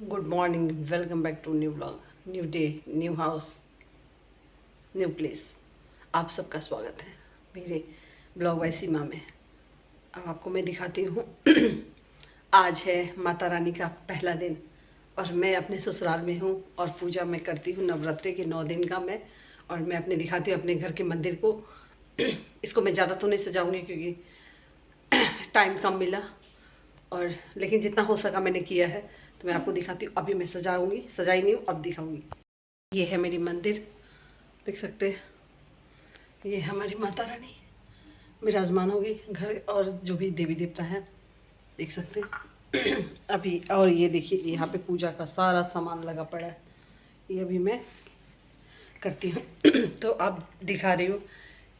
Good morning, welcome back to new blog, new day, new house, new place. आप सबका स्वागत है मेरे ब्लॉग वाई सीमा में। अब आपको मैं दिखाती हूँ। आज है माता रानी का पहला दिन और मैं अपने ससुराल में हूँ और पूजा मैं करती हूँ नवरात्रि के 9 दिन का मैं। और मैं अपने दिखाती हूँ अपने घर के मंदिर को। इसको मैं ज़्यादा तो नहीं सजाऊँगी क्योंकि टाइम कम मिला, और लेकिन जितना हो सका मैंने किया है, तो मैं आपको दिखाती हूँ। अभी मैं सजाऊंगी, सजाई नहीं हूँ, अब दिखाऊंगी। ये है मेरी मंदिर, देख सकते हैं। ये है हमारी माता रानी विराजमान होगी घर, और जो भी देवी देवता हैं देख सकते हैं। अभी और ये देखिए, यहाँ पे पूजा का सारा सामान लगा पड़ा है, ये अभी मैं करती हूँ। तो अब दिखा रही हूँ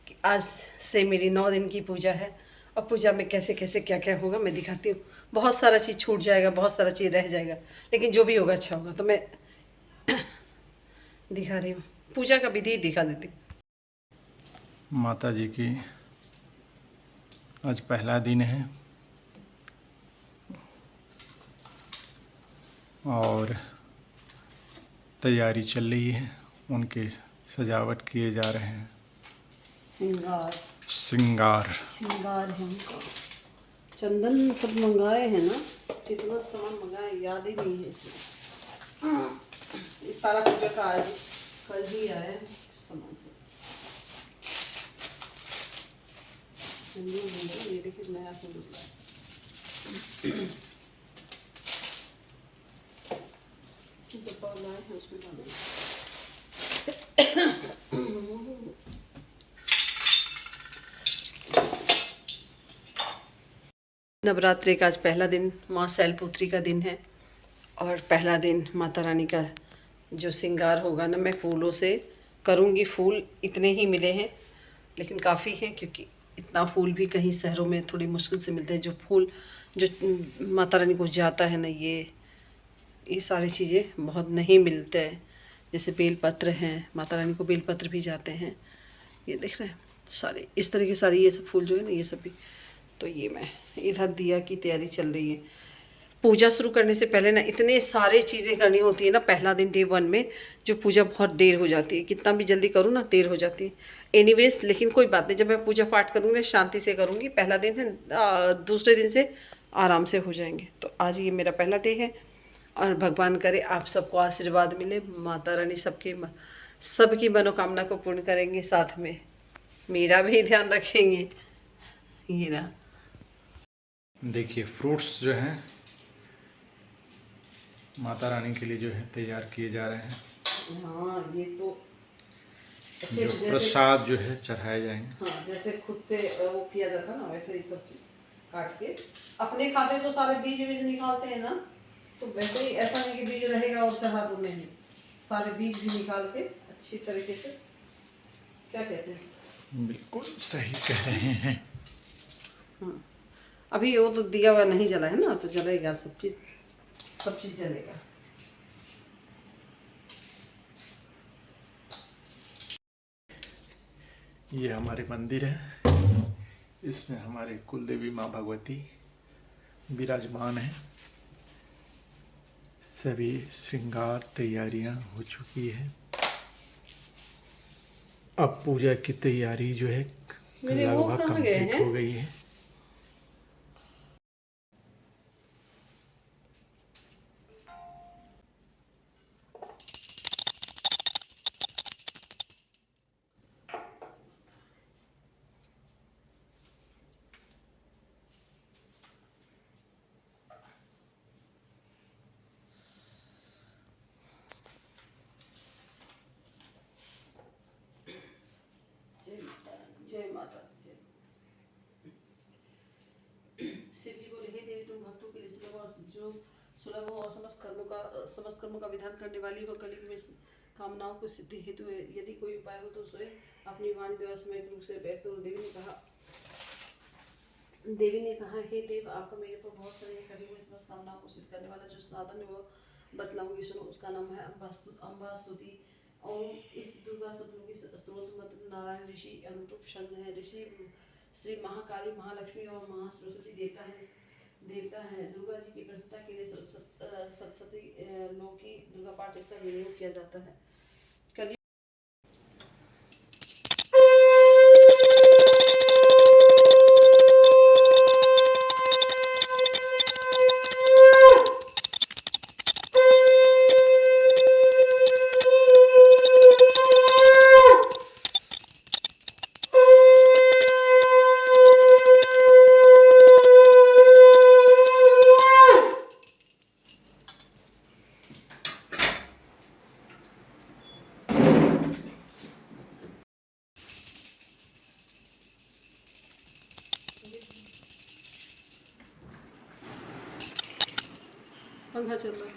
कि आज से मेरी 9 दिन की पूजा है, और पूजा में कैसे कैसे क्या क्या होगा मैं दिखाती हूँ। बहुत सारा चीज़ छूट जाएगा, बहुत सारा चीज़ रह जाएगा, लेकिन जो भी होगा अच्छा होगा। तो मैं दिखा रही हूँ, पूजा का विधि दिखा देती हूँ। माता जी की आज पहला दिन है और तैयारी चल रही है, उनके सजावट किए जा रहे हैं। श्रृंगार श्रृंगार श्रृंगार है उनका। चंदन सब मंगाए हैं ना, कितना सामान मंगाए याद ही नहीं है इसमें। ये सारा पूजा का आज कल ही आया है सामान से। ये देखिए नया सिंदूर लाया, डब्बा लाए हैं उसमें डालेंगे। नवरात्रि का आज पहला दिन, माँ शैलपुत्री का दिन है, और पहला दिन माता रानी का जो श्रृंगार होगा ना, मैं फूलों से करूँगी। फूल इतने ही मिले हैं, लेकिन काफ़ी हैं, क्योंकि इतना फूल भी कहीं शहरों में थोड़ी मुश्किल से मिलते हैं। जो फूल जो माता रानी को जाता है ना, ये सारी चीज़ें बहुत नहीं मिलते हैं। जैसे बेलपत्र हैं, माता रानी को बेलपत्र भी जाते हैं। ये देख रहे हैं सारे इस तरह के सारे ये सब फूल जो है ना, ये सब भी। तो ये मैं इधर दिया की तैयारी चल रही है। पूजा शुरू करने से पहले ना इतने सारे चीज़ें करनी होती है ना, पहला दिन डे 1 में जो पूजा बहुत देर हो जाती है। कितना भी जल्दी करूँ ना, देर हो जाती है। एनीवेज, लेकिन कोई बात नहीं, जब मैं पूजा पाठ करूँगी ना शांति से करूँगी। पहला दिन है, दूसरे दिन से आराम से हो जाएंगे। तो आज ये मेरा पहला डे है, और भगवान करे आप सबको आशीर्वाद मिले। माता रानी सबकी मनोकामना को पूर्ण करेंगे, साथ में मेरा भी ध्यान रखेंगे। ये रहा। देखिए, फ्रूट्स जो हैं माता रानी के लिए जो है तैयार किए जा रहे हैं। हाँ, ये तो अच्छे जो से जैसे प्रसाद जो है चढ़ाए जाएंगे। हाँ, जैसे खुद से वो किया जाता ना, वैसे ही सब चीज काट के अपने खाते तो सारे बीज बीज निकालते हैं ना, तो वैसे ही ऐसा नहीं कि बीज रहेगा और चढ़ा दो, नहीं, सारे बीज भी निकाल के अच्छी तरीके से, क्या कहते हैं। बिल्कुल सही कह रहे हैं। हाँ, अभी वो तो दिया हुआ नहीं जला है ना, तो जलेगा सब चीज़ जलेगा। ये हमारे मंदिर है, इसमें हमारे कुल देवी माँ भगवती विराजमान है। सभी श्रृंगार तैयारियां हो चुकी है। अब पूजा की तैयारी जो है मेरे वो लगभग कहाँ गए कंप्लीट हैं। हो गई है। जय माता जय। शिव जी बोले, हे देवी, तुम भक्तों के लिए सुलभ हो और समस्त कर्मों का विधान करने वाली हो। कलयुग में कामनाओं को सिद्धि हेतु यदि कोई उपाय हो तो सोए अपनी वाणी द्वारा समय रूप से व्यक्त। और देवी ने कहा, हे देव, आपका मेरे पर बहुत सारे कलयुग में समस्त कामनाओं को सिद्ध करने वाला जो साधन है वो बतलाऊंगी, सुनो। उसका नाम है अम्बा स्तुति। और इस दुर्गा सप्तमी की स्तोत्र मंत्र नारायण ऋषि अनुरूप छंद है। ऋषि श्री महाकाली, महालक्ष्मी और महासरस्वती देवता है। देवता है दुर्गा जी की प्रसन्नता के लिए सतसती लोग की दुर्गा पाठ इसका विनियोग किया जाता है। कल पंखा चल रहा है।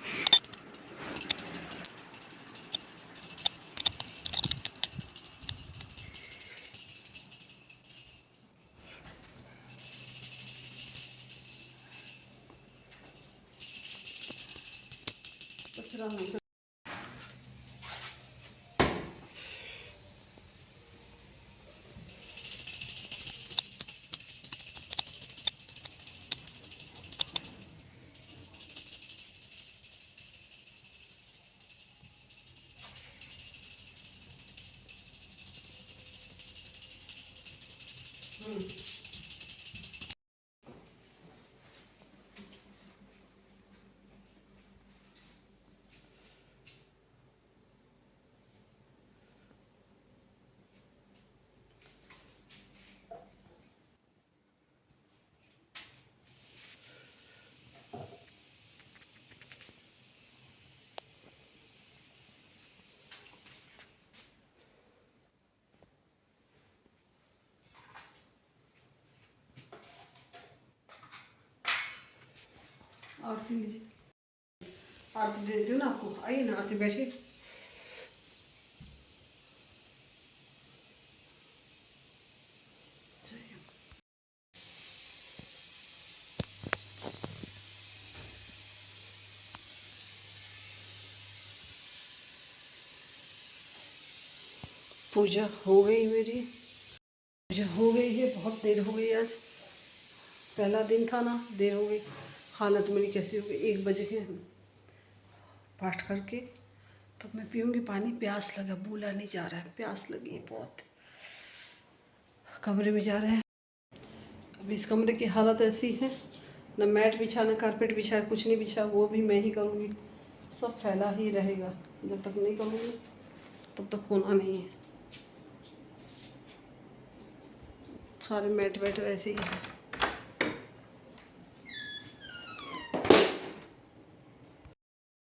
कचरा नहीं आरती लीजिए, आरती दे दूँ ना आपको, आइए ना आरती बैठिए। पूजा हो गई मेरी, पूजा हो गई है, बहुत देर हो गई आज, पहला दिन था ना, देर हो गई। हालत मेरी कैसी हो गई, 1 बजे के पाठ करके तो मैं पीऊँगी पानी, प्यास लगा, बोला नहीं जा रहा है, प्यास लगी है बहुत। कमरे में जा रहे हैं, अभी इस कमरे की हालत ऐसी है, न मैट बिछा न कारपेट बिछा, कुछ नहीं बिछा, वो भी मैं ही करूँगी, सब फैला ही रहेगा। जब तक नहीं करूँगी तब तक होना नहीं है। सारे मैट वैट वैसे ही है।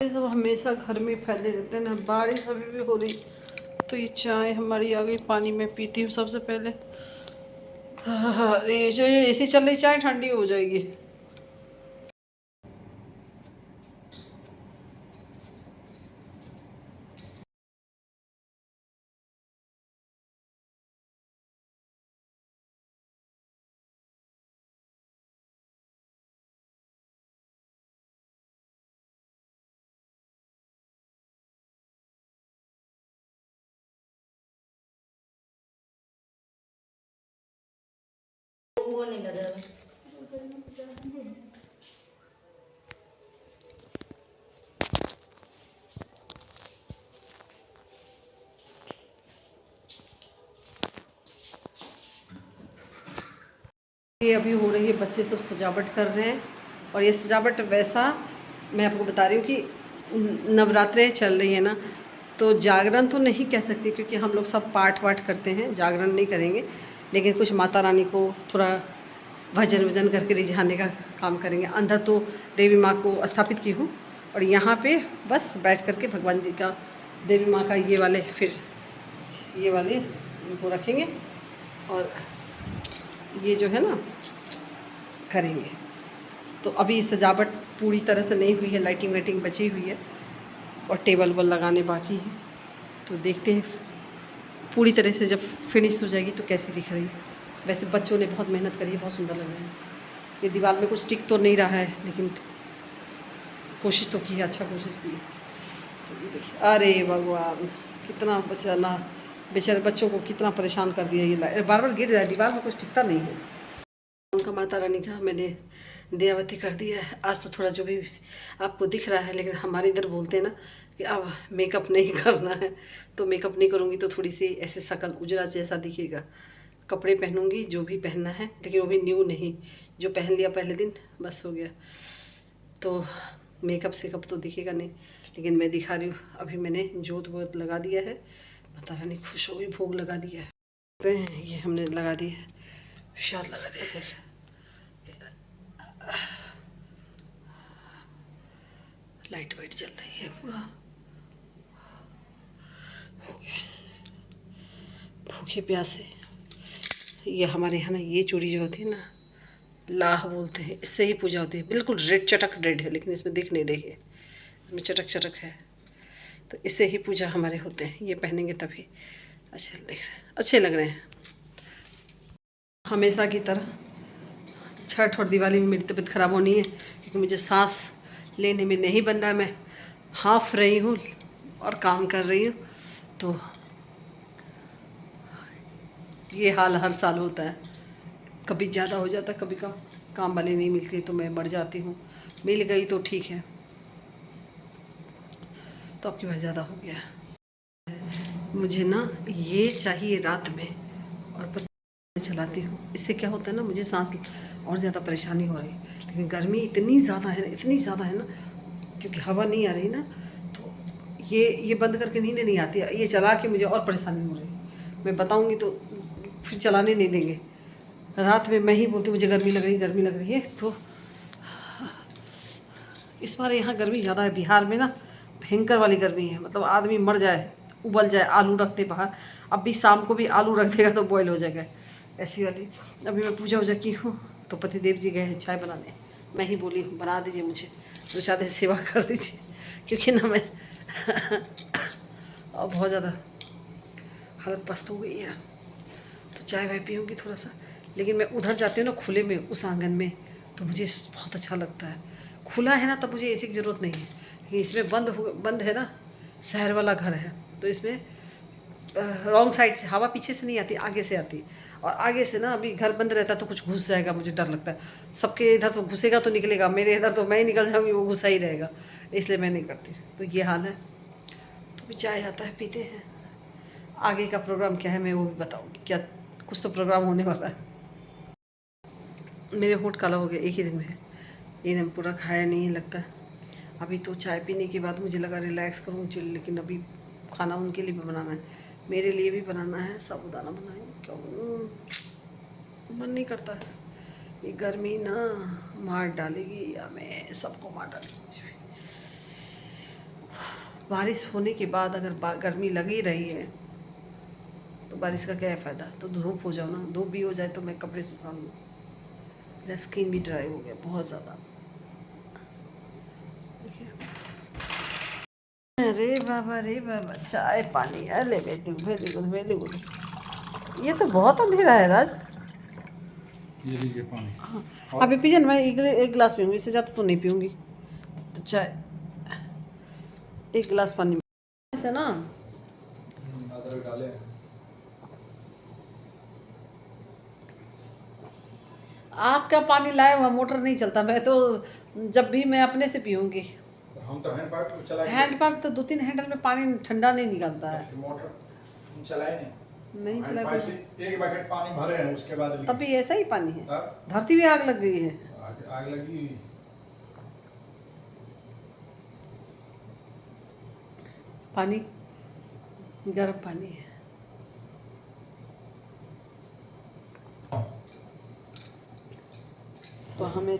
ये सब हमेशा घर में फैले रहते हैं ना। बारिश अभी भी हो रही, तो ये चाय हमारी आ गई, पानी मैं पीती हूँ सबसे पहले। अरे जो ये एसी चल रही, चाय ठंडी हो जाएगी। वो नहीं लगा। ये अभी हो रही है, बच्चे सब सजावट कर रहे हैं। और ये सजावट वैसा, मैं आपको बता रही हूँ कि नवरात्रे चल रही है ना, तो जागरण तो नहीं कह सकती, क्योंकि हम लोग सब पाठ वाठ करते हैं, जागरण नहीं करेंगे, लेकिन कुछ माता रानी को थोड़ा भजन वजन करके रिझाने का काम करेंगे। अंदर तो देवी माँ को स्थापित की हूँ, और यहाँ पे बस बैठ करके भगवान जी का, देवी माँ का ये वाले, फिर ये वाले इनको रखेंगे, और ये जो है ना करेंगे। तो अभी सजावट पूरी तरह से नहीं हुई है, लाइटिंग वाइटिंग बची हुई है, और टेबल वल लगाने बाकी है। तो देखते हैं पूरी तरह से जब फिनिश हो जाएगी तो कैसी दिख रही है। वैसे बच्चों ने बहुत मेहनत करी है, बहुत सुंदर लग रहा है। ये दीवार में कुछ टिक तो नहीं रहा है, लेकिन कोशिश तो की है, अच्छा कोशिश की है। तो ये देखिए, अरे भगवान, कितना बचाना, बेचारे बच्चों को कितना परेशान कर दिया। ये बार बार गिर रहा है, दीवार में कुछ टिकता नहीं है। उनका माता रानी का मैंने दियावती कर दिया है। आज तो थोड़ा जो भी आपको दिख रहा है, लेकिन हमारे इधर बोलते हैं ना कि अब मेकअप नहीं करना है, तो मेकअप नहीं करूँगी तो थोड़ी सी ऐसे शक्ल उजरा जैसा दिखेगा। कपड़े पहनूंगी जो भी पहनना है, लेकिन वो भी न्यू नहीं, जो पहन लिया पहले दिन बस हो गया। तो मेकअप सेकअप तो दिखेगा नहीं, लेकिन मैं दिखा रही हूँ। अभी मैंने जोत वोत लगा दिया है, माता रानी खुश हो गई, भोग लगा दिया है। ये हमने लगा दिया है, प्रसाद लगा दिया है। लाइट वाइट जल रही है, पूरा हो गया भूखे प्यासे। ये हमारे यहाँ ना ये चूड़ी जो होती है ना, लाह बोलते हैं, इससे ही पूजा होती है। बिल्कुल रेड चटक रेड है, लेकिन इसमें दिख नहीं रही है, इसमें चटक चटक है, तो इससे ही पूजा हमारे होते हैं। ये पहनेंगे तभी अच्छे लग रहे हैं। हमेशा की तरह छठ और दिवाली में मेरी तबीयत ख़राब होनी है, क्योंकि मुझे सांस लेने में नहीं बन रहा है। मैं हाँफ रही हूँ और काम कर रही हूँ, तो ये हाल हर साल होता है। कभी ज़्यादा हो जाता है, कभी कम। काम वाली नहीं मिलती तो मैं बढ़ जाती हूँ, मिल गई तो ठीक है। तो आपकी बार ज़्यादा हो गया। मुझे ना ये चाहिए रात में, और चलाती हूँ। इससे क्या होता है ना, मुझे सांस और ज़्यादा परेशानी हो रही है। लेकिन गर्मी इतनी ज़्यादा है ना, इतनी ज़्यादा है ना, क्योंकि हवा नहीं आ रही ना, तो ये बंद करके नींद नहीं आती है। ये चला के मुझे और परेशानी हो रही है। मैं बताऊँगी तो फिर चलाने नहीं देंगे। रात में मैं ही बोलती मुझे गर्मी लग रही है। तो इस बार यहाँ गर्मी ज़्यादा है। बिहार में ना भयंकर वाली गर्मी है, मतलब आदमी मर जाए, उबल जाए। आलू रखते बाहर, अब भी शाम को भी आलू रख देगा तो बॉयल हो जाएगा, ऐसी वाली। अभी मैं पूजा वूजा की हूँ, तो पतिदेव जी गए हैं चाय बनाने। मैं ही बोली हूँ बना दीजिए, मुझे 2-4 दिन सेवा कर दीजिए, क्योंकि ना मैं और बहुत ज़्यादा हालत पस्त हो गई है। तो चाय वाय पीऊँगी थोड़ा सा। लेकिन मैं उधर जाती हूँ ना खुले में, उस आंगन में, तो मुझे बहुत अच्छा लगता है। खुला है ना तब मुझे एसी की ज़रूरत नहीं है, लेकिन इसमें बंद है ना, शहर वाला घर है, तो इसमें रॉन्ग साइड से हवा पीछे से नहीं आती, आगे से आती। और आगे से ना अभी घर बंद रहता तो कुछ घुस जाएगा, मुझे डर लगता है। सबके इधर तो घुसेगा तो निकलेगा, मेरे इधर तो मैं ही निकल जाऊँगी, वो घुसा ही रहेगा, इसलिए मैं नहीं करती। तो ये हाल है। तो भी चाय आता है, पीते हैं। आगे का प्रोग्राम क्या है मैं वो भी बताऊँगी। क्या कुछ तो प्रोग्राम होने वाला है। मेरे होंठ काला हो गया एक ही दिन में, एकदम पूरा खाया नहीं लगता। अभी तो चाय पीने के बाद मुझे लगा रिलैक्स करूँ चिल, लेकिन अभी खाना उनके लिए भी बनाना है, मेरे लिए भी बनाना है। साबूदाना बनाएंगे, क्यों मन नहीं करता है। ये गर्मी ना मार डालेगी, या मैं सबको मार डालेगी। मुझे बारिश होने के बाद अगर गर्मी लगी रही है तो बारिश का क्या है फ़ायदा। तो धूप हो जाओ ना, धूप भी हो जाए तो मैं कपड़े सुखा लूँ। मेरा स्किन भी ड्राई हो गया बहुत ज़्यादा। अरे बाबा चाय पानी है, ले वेरी गुड। ये तो बहुत अंधेरा है राज। ये लीजिए पानी। हाँ, अभी पीजिए ना, मैं एक गिलास पीऊँगी, इससे ज़्यादा तो नहीं पीऊँगी। तो चाय 1 गिलास पानी से ना। अदरक डाले। आपका पानी लाया हुआ मोटर नहीं चलता, मैं तो जब भी मैं अपने से पीऊँगी। हम तो हैंड पंप चलाए, हैंड पंप तो 2-3 हैंडल में पानी ठंडा नहीं निकलता है। मोटर हम चलाए नहीं चला पाइप से एक बकेट पानी भरे हैं, उसके बाद तब भी ऐसा ही पानी है। तब धरती भी आग लग गई है। आग लगी। पानी गर्म पानी है। तो हमें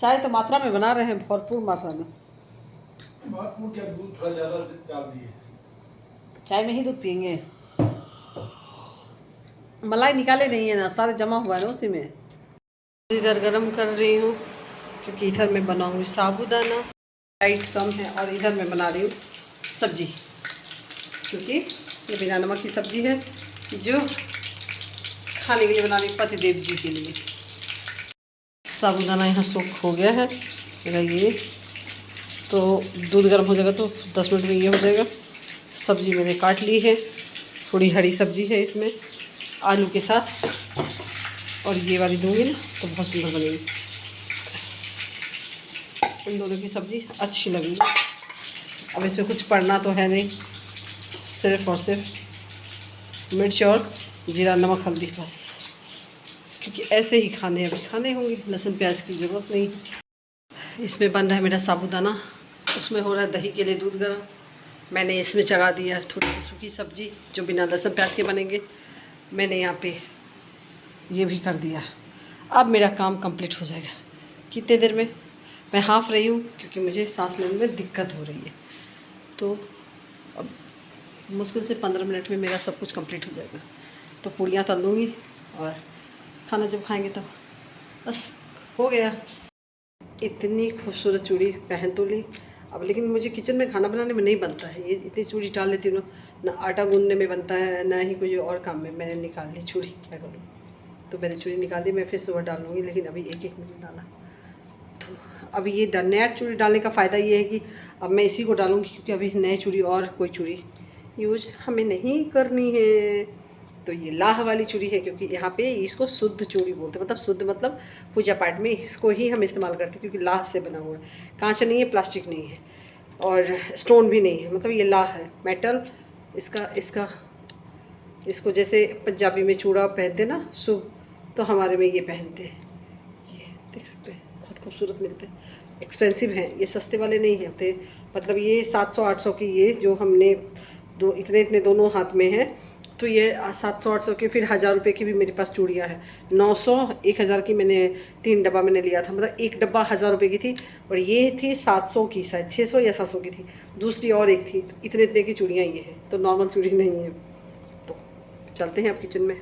चाय तो मात्रा में बना रहे हैं, भरपूर मात्रा में। भरपूर क्या, दूध थोड़ा ज़्यादा डाल दिए। चाय में ही दूध पियेंगे, मलाई निकाले नहीं है ना, सारे जमा हुआ है ना उसी में। इधर गरम कर रही हूँ, क्योंकि इधर मैं बनाऊँगी साबूदाना। लाइट कम है, और इधर मैं बना रही हूँ सब्जी, क्योंकि ये बिना नमक की सब्जी है, जो खाने के लिए बना रही हूँ पतिदेव जी के लिए। साबूदाना यहाँ सोख हो गया है मेरा। ये तो दूध गर्म हो जाएगा तो 10 मिनट में ये हो जाएगा। सब्जी मैंने काट ली है, थोड़ी हरी सब्जी है इसमें आलू के साथ, और ये वाली दूँगी ना तो बहुत सुंदर बनेगी। इन दोनों की सब्ज़ी अच्छी लगेगी। अब इसमें कुछ पड़ना तो है नहीं, सिर्फ़ और सिर्फ मिर्च और जीरा, नमक, हल्दी, बस। क्योंकि ऐसे ही खाने अभी खाने होंगे, लहसुन प्याज की ज़रूरत नहीं। इसमें बन रहा है मेरा साबूदाना, उसमें हो रहा है दही के लिए दूध गर्म। मैंने इसमें चढ़ा दिया थोड़ी सी सूखी सब्ज़ी जो बिना लहसुन प्याज के बनेंगे। मैंने यहाँ पे ये भी कर दिया। अब मेरा काम कंप्लीट हो जाएगा। कितने देर में? मैं हाँफ रही हूँ क्योंकि मुझे सांस लेने में दिक्कत हो रही है। तो अब मुश्किल से 15 मिनट में मेरा सब कुछ कंप्लीट हो जाएगा। तो पूड़ियाँ तल दूँगी और खाना जब खाएंगे तब बस हो गया। इतनी खूबसूरत चूड़ी पहन तो ली अब, लेकिन मुझे किचन में खाना बनाने में नहीं बनता है। ये इतनी चूड़ी डाल लेती हूँ ना आटा गूंदने में बनता है ना ही कोई और काम में। मैंने निकाल ली चूड़ी, क्या करूँ। तो मैंने चूड़ी निकाल दी, मैं फिर सुबह डाल लूँगी, लेकिन अभी एक मिनट डाला। तो अभी ये नया चूड़ी डालने का फ़ायदा ये है कि अब मैं इसी को डालूँगी क्योंकि अभी नए चूड़ी और कोई चूड़ी यूज हमें नहीं करनी है। तो ये लाह वाली चूड़ी है क्योंकि यहाँ पे इसको शुद्ध चूड़ी बोलते हैं। मतलब शुद्ध मतलब पूजा पाठ में इसको ही हम इस्तेमाल करते हैं क्योंकि लाह से बना हुआ है। कांच नहीं है, प्लास्टिक नहीं है और स्टोन भी नहीं है, मतलब ये लाह है, मेटल। इसको जैसे पंजाबी में चूड़ा पहनते ना शुभ, तो हमारे में ये पहनते हैं। ये देख सकते हैं, बहुत खूबसूरत मिलते हैं। एक्सपेंसिव हैं ये, सस्ते वाले नहीं होते। मतलब ये 700-800 की, ये जो हमने दो इतने दोनों हाथ में है, तो ये 700-800 की। फिर 1000 रुपये की भी मेरे पास चूड़ियाँ हैं। 900-1000 की मैंने 3 डब्बा मैंने लिया था, मतलब एक डब्बा 1000 रुपये की थी। और ये थी 700 की, शायद 600 या 700 की थी। दूसरी और एक थी, तो इतने की चूड़ियाँ ये हैं। तो नॉर्मल चूड़ी नहीं है। तो चलते हैं अब किचन में।